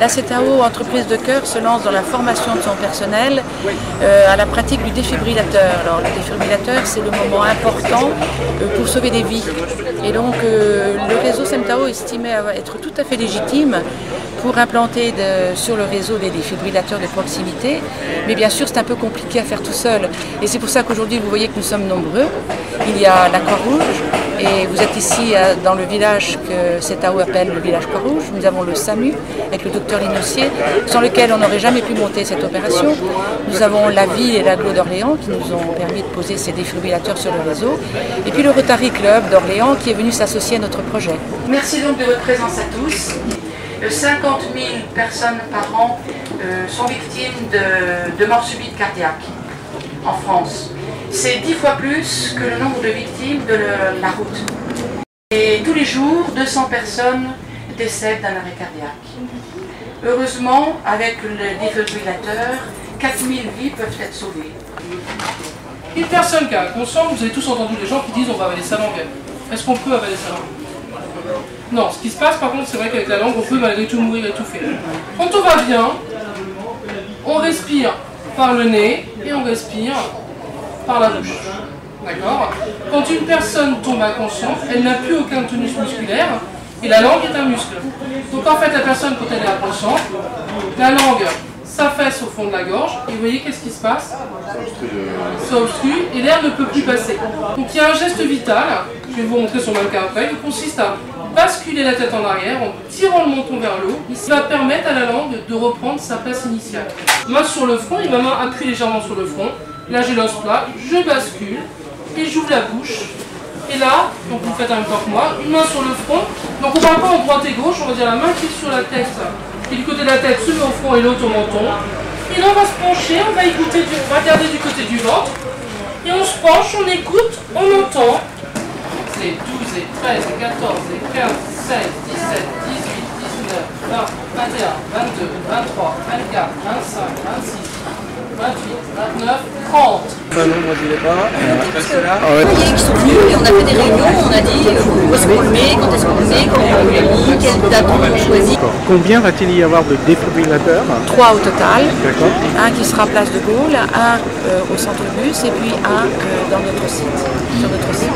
La CETAO, entreprise de cœur, se lance dans la formation de son personnel à la pratique du défibrillateur. Alors le défibrillateur, c'est le moment important pour sauver des vies. Et donc le réseau CEMTAO estimait être tout à fait légitime pour implanter sur le réseau des défibrillateurs de proximité. Mais bien sûr, c'est un peu compliqué à faire tout seul. Et c'est pour ça qu'aujourd'hui, vous voyez que nous sommes nombreux. Il y a la Croix-Rouge, et vous êtes ici dans le village que CETAO appelle le village Croix-Rouge. Nous avons le SAMU avec le docteur Linossier, sans lequel on n'aurait jamais pu monter cette opération. Nous avons la ville et l'agglo d'Orléans qui nous ont permis de poser ces défibrillateurs sur le réseau. Et puis le Rotary Club d'Orléans qui est venu s'associer à notre projet. Merci donc de votre présence à tous. 50 000 personnes par an sont victimes de mort subite cardiaque en France. C'est 10 fois plus que le nombre de victimes de la route. Et tous les jours, 200 personnes décèdent d'un arrêt cardiaque. Heureusement, avec le défibrillateur, 4000 vies peuvent être sauvées. Une personne qui a conscience, vous avez tous entendu les gens qui disent on va avaler sa langue. Est-ce qu'on peut avaler sa langue? Non, ce qui se passe par contre, c'est vrai qu'avec la langue, on peut malgré tout mourir étouffé. Quand on va bien, on respire par le nez et on respire par la bouche. D'accord? Quand une personne tombe inconsciente, elle n'a plus aucun tonus musculaire et la langue est un muscle. Donc en fait, la personne, quand elle est inconsciente, la langue s'affaisse au fond de la gorge et vous voyez qu'est-ce qui se passe? Ça obstrue et l'air ne peut plus passer. Donc il y a un geste vital, je vais vous montrer sur le mannequin après, qui consiste à basculer la tête en arrière en tirant le menton vers le haut. Ça va permettre à la langue de reprendre sa place initiale. Main sur le front et ma main appuie légèrement sur le front. Là j'ai l'os plat, je bascule et j'ouvre la bouche. Et là, donc vous faites en même temps que moi, une main sur le front. Donc on ne parle pas en droite et gauche, on va dire la main qui est sur la tête, qui est du côté de la tête se met au front et l'autre au menton. Et là on va se pencher, on va écouter, on va regarder du côté du ventre. Et on se penche, on écoute, on entend. C'est 12 et 13 et 14 et 15, 16, 17, 18, 19, 20, 21, 22, 23, 24, 25, 26, 28, 29, 30. Non, moi je ne l'ai pas. Parce que là, il y a qui sont venus et on a fait des réunions, on a dit où est-ce qu'on le met, quand est-ce qu'on le met, comment on le met, quelle date on choisit. Combien va-t-il y avoir de défibrillateurs? 3 au total. D'accord. Un qui sera place de Gaulle, un au centre bus et puis un dans notre site, sur notre site.